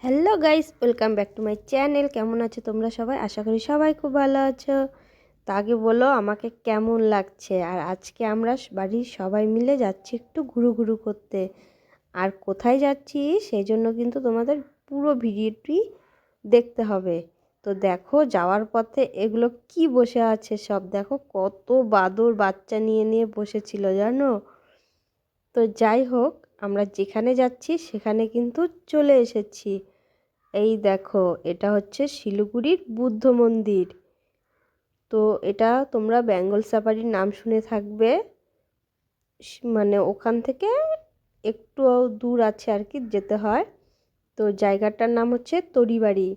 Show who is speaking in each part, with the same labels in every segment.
Speaker 1: Hello guys, welcome back to my channel. কেমন আছো তোমরা সবাই? আশা করি সবাই খুব ভালো আছো। তো আগে বলো আমাকে কেমন লাগছে। আর আজকে আমরা বাড়ির সবাই মিলে যাচ্ছি একটু ঘুরু করতে। আর কোথায় যাচ্ছি সেই জন্য কিন্তু তোমাদের পুরো ভিডিওটি দেখতে হবে। তো দেখো যাওয়ার পথে এগুলো কি বসে আছে সব, দেখো কত বাদর বাচ্চা নিয়ে নিয়ে বসেছিল জানো। তো যাই হোক, আমরা যেখানে যাচ্ছি সেখানে কিন্তু চলে এসেছি। এই দেখো, এটা হচ্ছে শিলিগুড়ির বুদ্ধ মন্দির। তো এটা তোমরা বেঙ্গল সাফারির নাম শুনে থাকবে। মানে ওখান থেকে একটু দূর আছে আর কি, যেতে হয়। তো জায়গাটার নাম হচ্ছে তরিবাড়ি।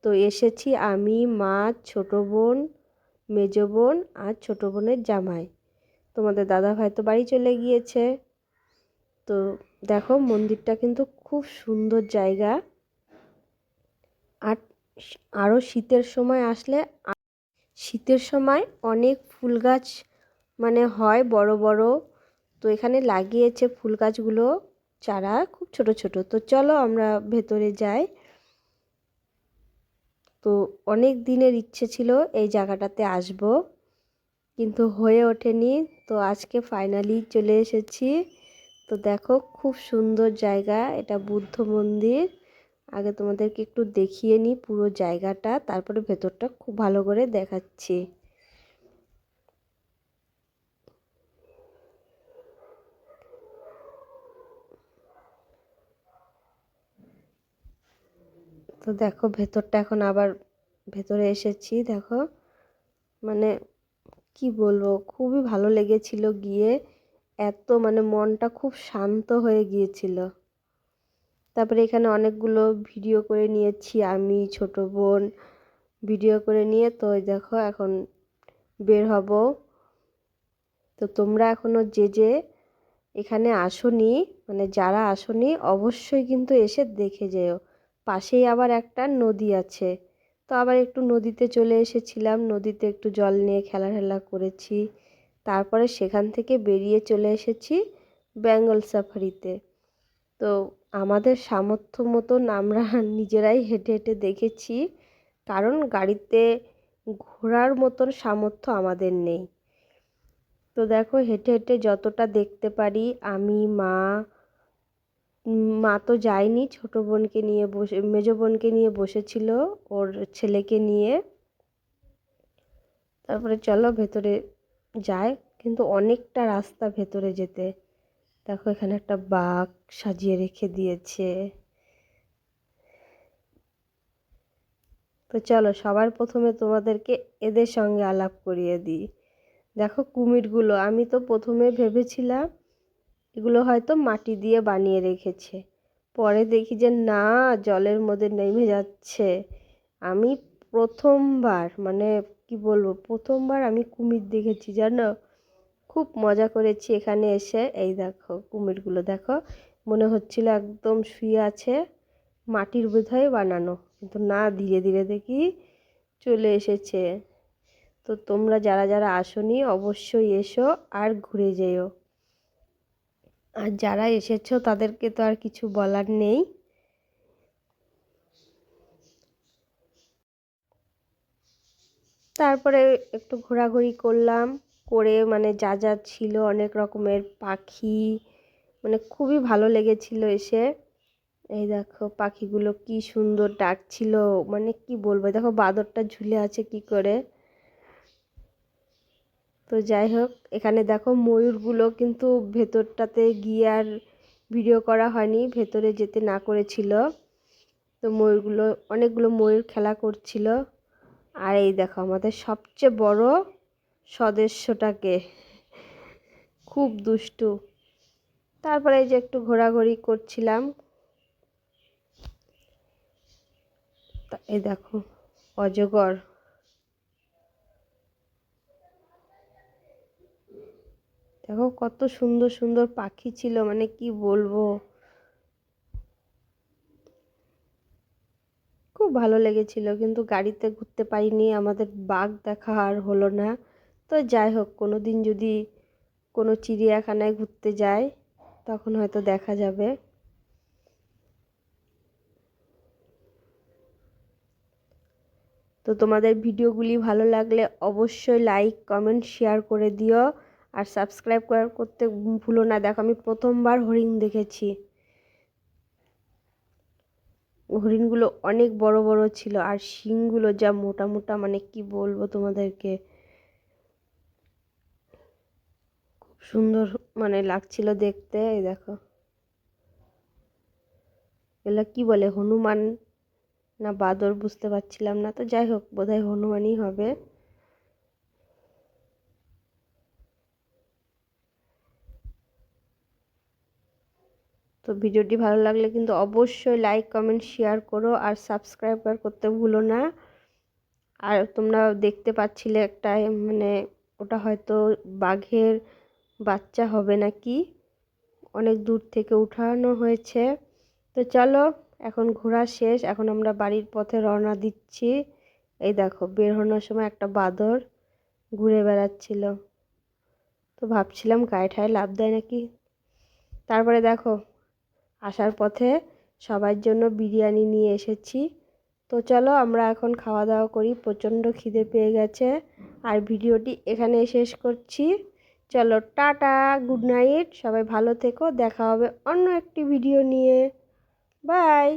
Speaker 1: তো এসেছি আমি, মা, ছোট বোন, মেজো বোন আর ছোট বোনের জামাই। তোমাদের দাদা ভাই তো বাড়ি চলে গিয়েছে। তো দেখো মন্দিরটা কিন্তু খুব সুন্দর জায়গা। আর আরও শীতের সময় আসলে, শীতের সময় অনেক ফুল গাছ মানে হয় বড় বড়। তো এখানে লাগিয়েছে ফুল গাছগুলো, চারা খুব ছোট ছোট। তো চলো আমরা ভেতরে যাই। তো অনেক দিনের ইচ্ছে ছিল এই জায়গাটাতে আসব, কিন্তু হয়ে ওঠেনি। তো আজকে ফাইনালি চলে এসেছি। তো দেখো খুব সুন্দর জায়গা, এটা বুদ্ধ মন্দির। আগে তোমাদেরকে একটু দেখিয়ে নিই পুরো জায়গাটা, তারপরে ভেতরটা খুব ভালো করে দেখাচ্ছি। তো দেখো ভেতরটা, এখন আবার ভেতরে এসেছি। দেখো মানে কি বলবো, খুবই ভালো লেগেছিল গিয়ে। এত মানে মনটা খুব শান্ত হয়ে গিয়েছিল। তারপরে এখানে অনেকগুলো ভিডিও করে নিয়েছি আমি, ছোট বোন। ভিডিও করে নিয়ে তো দেখো এখন বের হব। তো তোমরা এখনো যে যে এখানে আসোনি, মানে যারা আসোনি অবশ্যই কিন্তু এসে দেখে যেও। পাশেই আবার একটা নদী আছে। তো আবার একটু নদীতে চলে এসেছিলাম, নদীতে একটু জল নিয়ে খেলা করেছি। তারপরে সেখান থেকে বেরিয়ে চলে এসেছি বেঙ্গল সাফারিতে। তো আমাদের সামর্থ্য মতন আমরা নিজেরাই হেঁটে হেঁটে দেখেছি, কারণ গাড়িতে ঘোরার মতন সামর্থ্য আমাদের নেই। তো দেখো হেঁটে হেঁটে যতটা দেখতে পারি আমি, মা, মা তো যায়নি, ছোট বোনকে নিয়ে বসে, মেজো বোনকে নিয়ে বসেছিল ওর ছেলেকে নিয়ে। তারপরে চলো ভেতরে যায়, কিন্তু অনেকটা রাস্তা ভেতরে যেতে। দেখো এখানে একটা বাঘ সাজিয়ে রেখে দিয়েছে। তো চলো সবার প্রথমে তোমাদেরকে এদের সঙ্গে আলাপ করিয়ে দিই। দেখো কুমিরগুলো, আমি তো প্রথমে ভেবেছিলাম এগুলো হয়তো মাটি দিয়ে বানিয়ে রেখেছে। পরে দেখি যে না, জলের মধ্যে নেমে যাচ্ছে। আমি প্রথমবার, মানে কি বলবো, প্রথমবার আমি কুমির দেখেছি জানো। খুব মজা করেছি এখানে এসে। এই দেখো কুমিরগুলো, দেখো মনে হচ্ছিল একদম শুয়ে আছে, মাটির বোধহয় বানানো, কিন্তু না, ধীরে ধীরে দেখি চলে এসেছে। তো তোমরা যারা যারা আসোনি অবশ্যই এসো আর ঘুরে যেও। আর যারা এসেছো তাদেরকে তো আর কিছু বলার নেই। তারপরে একটু ঘোরাঘুরি করলাম, করে মানে যা যা ছিল অনেক রকমের পাখি, মানে খুবই ভালো লেগেছিল এসে। এই দেখো পাখিগুলো কি সুন্দর ডাকছিল, মানে কি বলবো, দেখো বাদরটা ঝুলে আছে কি করে। তো যাই হোক, এখানে দেখো ময়ূরগুলো কিন্তু ভেতরটাতে গিয়ে আর ভিডিও করা হয়নি, ভেতরে যেতে না করেছিল। তো ময়ূরগুলো, অনেকগুলো ময়ূর খেলা করছিল। আর এই দেখো আমাদের সবচেয়ে বড় সদস্যটাকে, খুব দুষ্টু। তারপরে এই যে একটু ঘোরাঘুরি করছিলাম। এই দেখো অজগর, দেখো কত সুন্দর সুন্দর পাখি ছিল, মানে কি বলবো, খুব ভালো লেগেছিল। কিন্তু গাড়িতে ঘুরতে পারিনি, আমাদের বাঘ দেখা আর হলো না। তো যাই হোক, কোনো দিন যদি কোনো চিড়িয়াখানায় ঘুরতে যাই তখন হয়তো দেখা যাবে। তো তোমাদের ভিডিওগুলি ভালো লাগলে অবশ্যই লাইক কমেন্ট শেয়ার করে দিও, আর সাবস্ক্রাইব করতে ভুলো না। দেখো আমি প্রথমবার হরিণ দেখেছি। হরিণগুলো অনেক বড় বড় ছিল, আর শিংগুলো যা মোটা মোটা, মানে কি বলবো তোমাদেরকে, খুব সুন্দর মানে লাগছিল দেখতে। এই দেখো এগুলা কি বলে, হনুমান না বাদর বুঝতে পারছিলাম না, তো যাই হোক বোধহয় হনুমানই হবে। তো ভিডিওটি ভালো লাগলে কিন্তু অবশ্যই লাইক কমেন্ট শেয়ার করো, আর সাবস্ক্রাইব করতে ভুলো না। আর তোমরা দেখতে পাচ্ছিলে একটা, মানে ওটা হয়তো বাঘের বাচ্চা হবে নাকি, অনেক দূর থেকে উঠানো হয়েছে। তো চলো এখন ঘোরা শেষ, এখন আমরা বাড়ির পথে রওনা দিচ্ছি। এই দেখো বের হওয়ার সময় একটা বাঁদর ঘুরে বেড়াচ্ছিল, তো ভাবছিলাম গায়ে ঠায়ে লাফ দেয় নাকি। তারপরে দেখো আসার পথে সবার জন্য বিরিয়ানি নিয়ে এসেছি। তো চলো আমরা এখন খাওয়া দাওয়া করি, প্রচণ্ড খিদে পেয়ে গেছে। আর ভিডিওটি এখানে শেষ করছি। চলো টাটা, গুড নাইট, সবাই ভালো থেকো, দেখা হবে অন্য একটি ভিডিও নিয়ে। বাই।